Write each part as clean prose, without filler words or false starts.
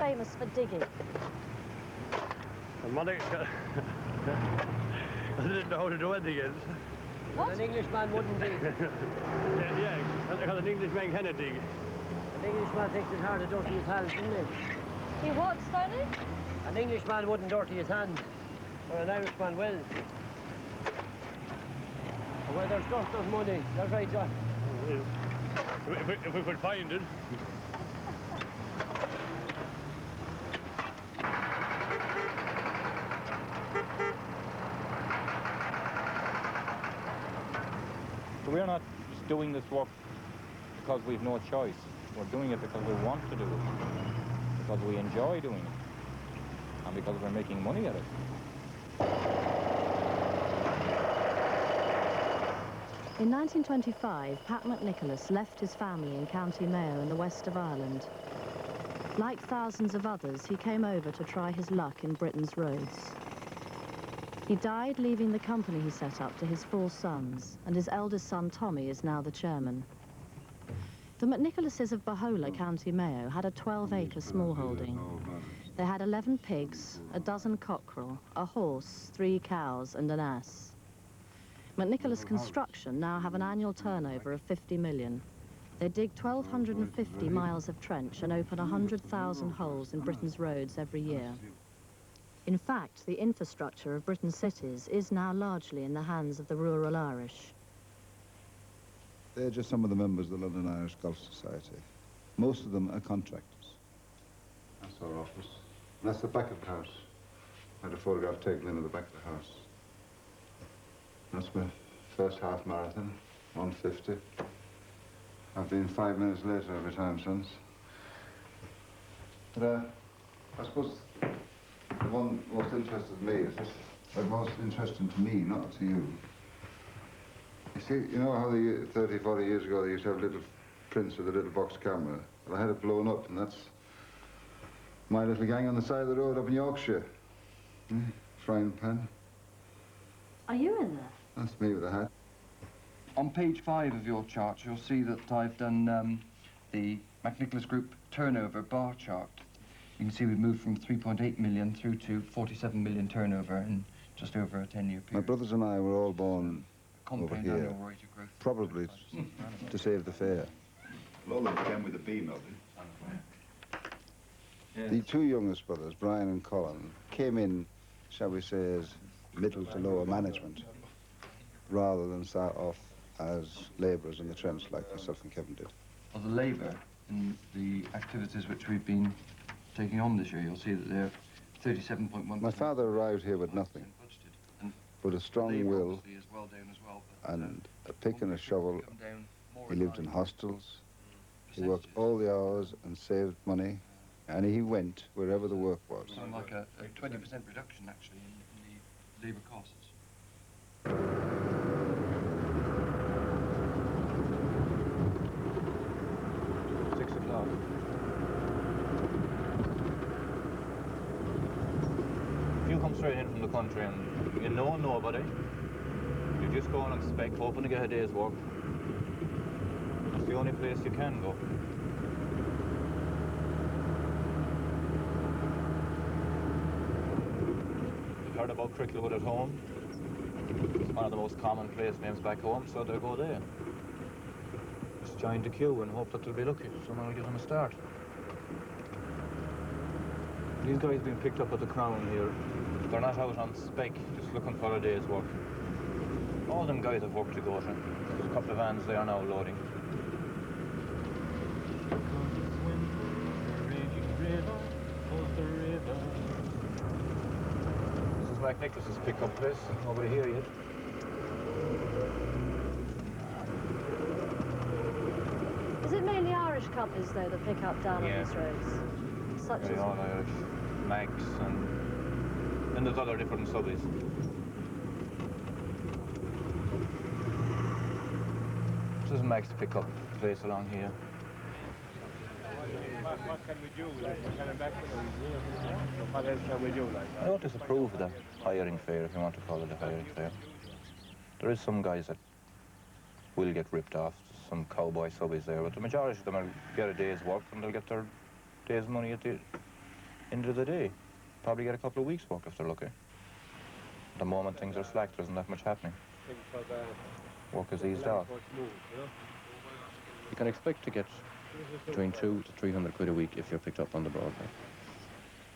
famous for digging? Money. I didn't know how to do anything else. What? An Englishman wouldn't dig. Yeah, because an Englishman cannot dig. An Englishman takes his hard to dirty his hands, doesn't he? He what, Stoney? An Englishman wouldn't dirty his hands, or an Irishman will. And where there's dust, there's money. That's right, John. If we could find it. So we're not doing this work because we've no choice. We're doing it because we want to do it, because we enjoy doing it, and because we're making money at it. In 1925, Pat McNicholas left his family in County Mayo in the west of Ireland. Like thousands of others, he came over to try his luck in Britain's roads. He died leaving the company he set up to his 4 sons, and his eldest son Tommy is now the chairman. The McNicholases of Bahola, County Mayo, had a 12-acre smallholding. They had 11 pigs, a dozen cockerel, a horse, 3 cows and an ass. McNicholas Construction now have an annual turnover of 50 million. They dig 1,250 miles of trench and open 100,000 holes in Britain's roads every year. In fact, the infrastructure of Britain's cities is now largely in the hands of the rural Irish. They're just some of the members of the London Irish Golf Society. Most of them are contractors. That's our office. And that's the back of the house. I had a photograph taken in at the back of the house. That's my first half marathon, 150. I've been 5 minutes later every time since. But I suppose the one most interested me is this. Most interesting to me, not to you. You see, you know how 30, 40 years ago they used to have little prints with a little box camera? Well, I had it blown up, and that's my little gang on the side of the road up in Yorkshire. Frying pan. Are you in there? That's me with a hat. On page 5 of your chart, you'll see that I've done the McNicholas Group turnover bar chart. You can see we've moved from 3.8 million through to 47 million turnover in just over a 10-year period. My brothers and I were all born over here, probably to save the fare. Well, all that began with a B, Melvin. The 2 youngest brothers, Brian and Colin, came in, shall we say, as middle to lower management, rather than start off as labourers in the trench like myself and Kevin did. Well, the labour in the activities which we've been taking on this year, you'll see that they're 37.1%. My father arrived here with nothing, but a strong will and a pick and a shovel. He lived in hostels. He worked all the hours and saved money, and he went wherever the work was. Something like a 20% reduction, actually, in the labour costs. 6 o'clock. If you come straight in from the country and you know nobody, you just go on and spec, hoping to get a day's work. It's the only place you can go. You've heard about Cricklewood at home. It's one of the most common place names back home, so they'll go there. Just join the queue and hope that they'll be lucky. Someone will give them a start. These guys being picked up at the Crown here, they're not out on spec, just looking for a day's work. All them guys have work to go to. There's a couple of vans there now loading. This is McNicholas's pick-up place. Nobody here yet. Is it mainly Irish companies, though, that pick up down on these roads? Such as all Irish. Mags, and then there's other different subbies. This is Mag's pick-up place along here. What can we do? Coming back to what else can we do? I don't disapprove of the hiring fare, if you want to call it a hiring fare. There is some guys that will get ripped off, some cowboy subbies there, but the majority of them will get a day's work and they'll get their day's money at the End of the day, probably get a couple of weeks' work if they're lucky. At the moment things are slack, there isn't that much happening. Work is eased off. You can expect to get between 200 to 300 quid a week if you're picked up on the Broadway.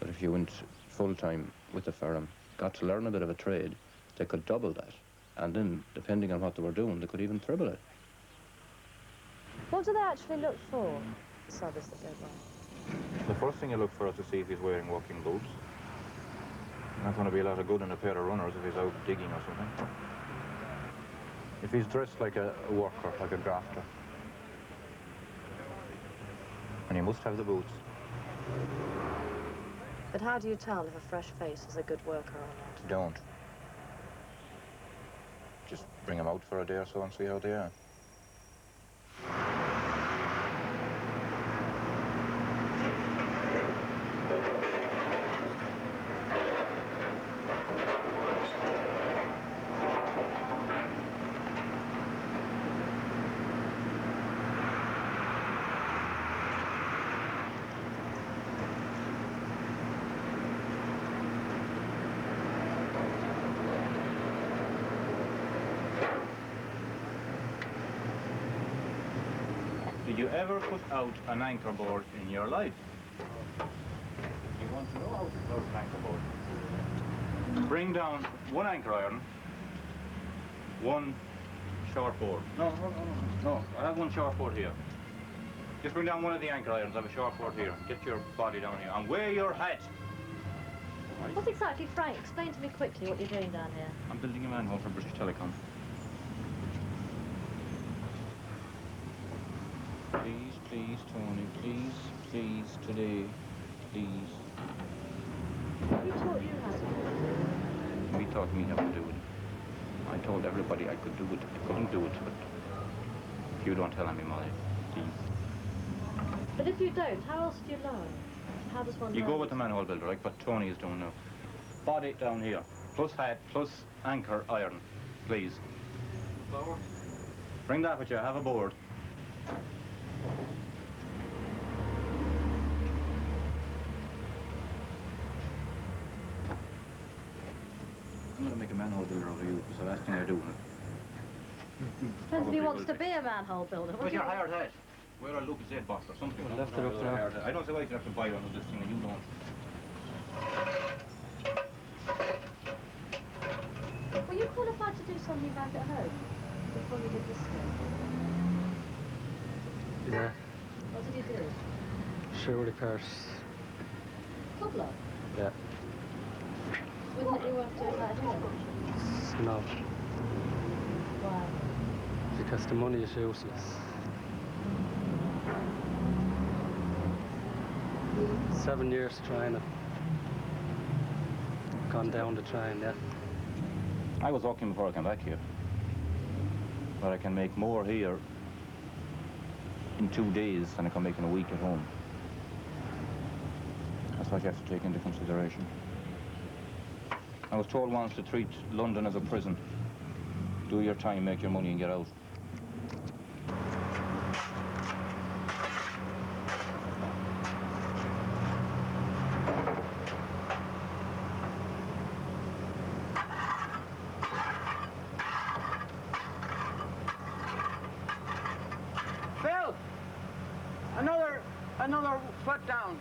But if you went full-time with the firm, got to learn a bit of a trade, they could double that. And then, depending on what they were doing, they could even triple it. What do they actually look for, the service that go by? The first thing you look for is to see if he's wearing working boots. Not going to be a lot of good in a pair of runners if he's out digging or something. If he's dressed like a worker, like a grafter. And he must have the boots. But how do you tell if a fresh face is a good worker or not? Don't. Just bring them out for a day or so and see how they are. Did you ever put out an anchor board in your life? You want to know how to put out an anchor board? Bring down one anchor iron, one short board. No, I have one short board here. Just bring down one of the anchor irons, I have a short board here. Get your body down here and wear your hat. Right. What exactly, Frank? Explain to me quickly what you're doing down here. I'm building a manhole for British Telecom. Please, please, Tony, please, please, today, please. Who taught you how to do it? He taught me how to do it. I told everybody I could do it. I couldn't do it, but if you don't tell me, Molly, please. But if you don't, how else do you learn? How does one You learn? go with the manhole builder, like what Tony is doing now. Body down here, plus hat, plus anchor iron, please. Bring that with you, have a board. I'm going to make a manhole builder over you, because the last thing I do. Depends if he wants to be a manhole builder. Where's your hired hat? Where I look at Z box or something. Left it up there. I don't see why you have to buy one of this thing and you don't. Were you qualified to do something back at home before you did this thing? Yeah, What did you do? show repairs. Cobbler? Yeah. Wouldn't it be worth doing that here? No, Why? because the money is useless. 7 years trying it. Gone down the train, yeah. I was walking before I came back here. But I can make more here in 2 days than I can make in a week at home. That's what you have to take into consideration. I was told once to treat London as a prison. Do your time, make your money and get out. Phil! Another foot down.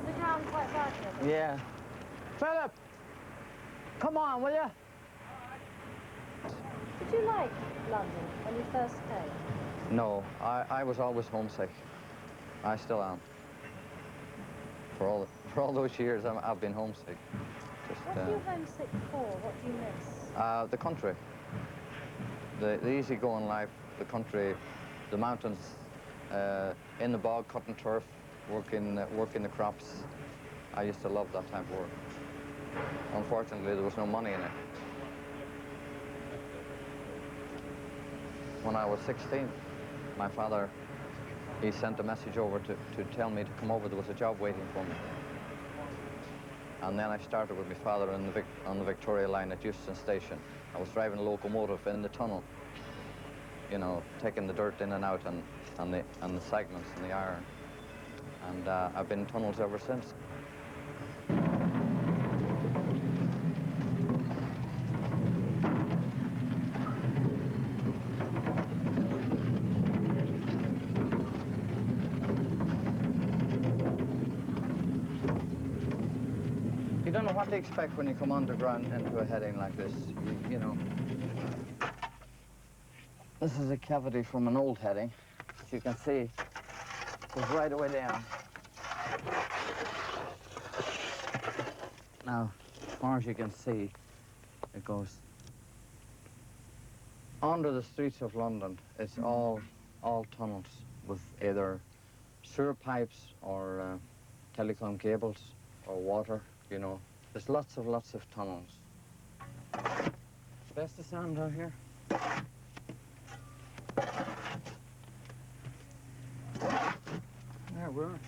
The ground quite bad here. Yeah. Philip! Come on, will you? Did you like London when you first came? No, I was always homesick. I still am. For all those years, I've been homesick. Just, What are you homesick for? What do you miss? the country, the easygoing life, the country, the mountains, in the bog, cutting turf, working the crops. I used to love that type of work. Unfortunately, there was no money in it. When I was 16, my father, he sent a message over to tell me to come over. There was a job waiting for me. And then I started with my father on the Victoria line at Euston Station. I was driving a locomotive in the tunnel. you know, taking the dirt in and out and the segments and the iron. And I've been in tunnels ever since. You don't know what to expect when you come underground into a heading like this, you know. This is a cavity from an old heading. As you can see, it goes right away down. Now, as far as you can see, it goes under the streets of London. It's all tunnels with either sewer pipes or telecom cables or water, you know. There's lots of tunnels. Best of sound out here. There we are.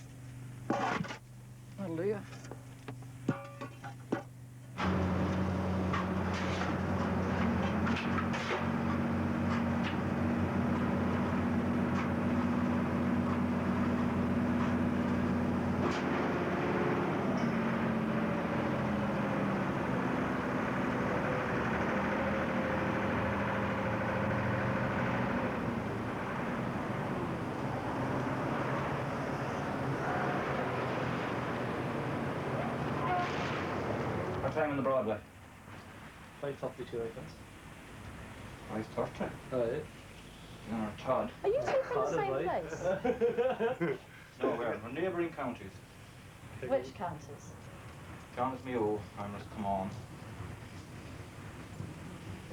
Hallelujah. Time on the Broadway. 5:52, I think. 5:30. Oh, yeah. No, Todd. Are you two from the same place? No, we're neighbouring counties. Which counties? John's-Mew, Harmers, come on.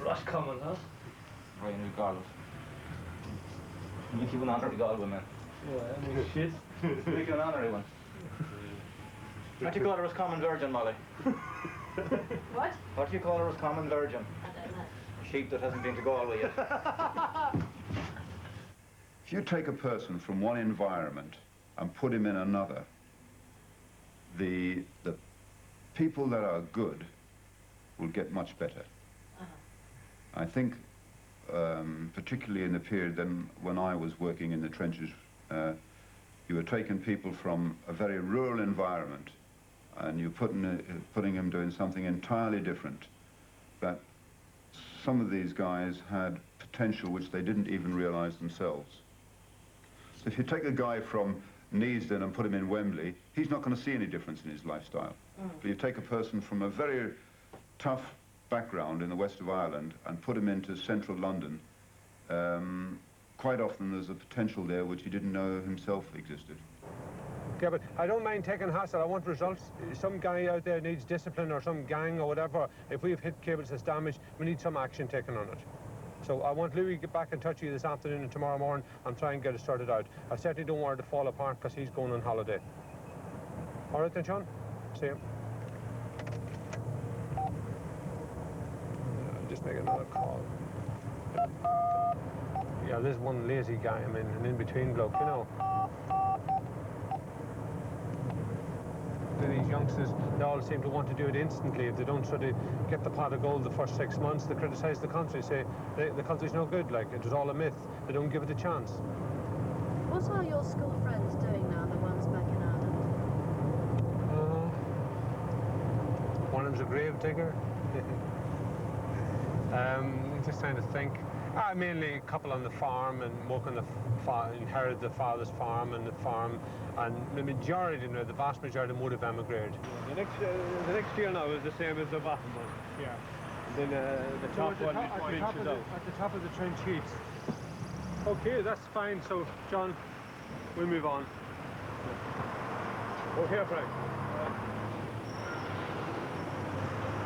Roscommon, huh? Ryan and Galway. You keep an honorary Galway, man. Oh, I mean, shit. Make an honorary one. What do you call her as common virgin, Molly? What? What do you call her as common virgin? I don't know. A sheep that hasn't been to Galway yet. If you take a person from one environment and put him in another, the people that are good will get much better. I think, particularly in the period then when I was working in the trenches, you were taking people from a very rural environment and you're putting them doing something entirely different. That some of these guys had potential which they didn't even realize themselves. If you take a guy from Neasden and put him in Wembley, he's not going to see any difference in his lifestyle. But you take a person from a very tough background in the west of Ireland and put him into central London, quite often there's a potential there which he didn't know himself existed. Yeah, but I don't mind taking hassle. I want results. Some guy out there needs discipline or some gang or whatever. If we've hit cables that's damaged, we need some action taken on it. So I want Louis to get back in touch with you this afternoon and tomorrow morning and try and get it sorted out. I certainly don't want it to fall apart because he's going on holiday. All right then, Sean? See you. Just make another call. Yeah, there's one lazy guy, I mean, an in-between bloke, you know. These youngsters, they all seem to want to do it instantly. If they don't sort of get the pot of gold the first 6 months, they criticise the country, say the country's no good, like it was all a myth. They don't give it a chance. What are your school friends doing now, the ones back in Ireland? One of them's a grave digger. Just trying to think. Mainly a couple on the farm and work on the inherited the father's farm and the farm, and the majority, you know, the vast majority would have emigrated. The next year now is the same as the bottom one. Yeah. And then the top one trenches out. At the top of the trench heats. Okay, that's fine. So, John, we'll move on. Okay, Frank.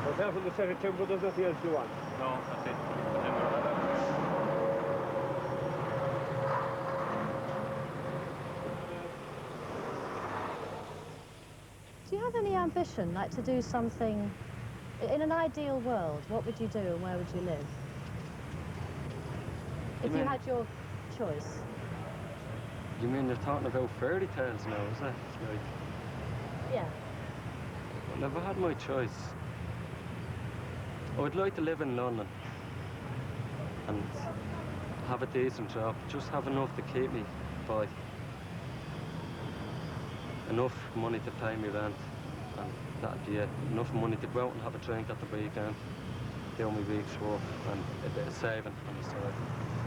Hotel from the set of timber, there's nothing else you want? No, that's it. Do you have any ambition, like to do something, in an ideal world, what would you do and where would you live? If you had your choice. You mean you're talking about fairy tales now, is that? Like, Yeah. well, if I had my choice, I would like to live in London. And have a decent job, just have enough to keep me by. Enough money to pay me rent, and that'd be it. Enough money to go out and have a drink at the weekend, do my week's work, and a bit of saving on the side.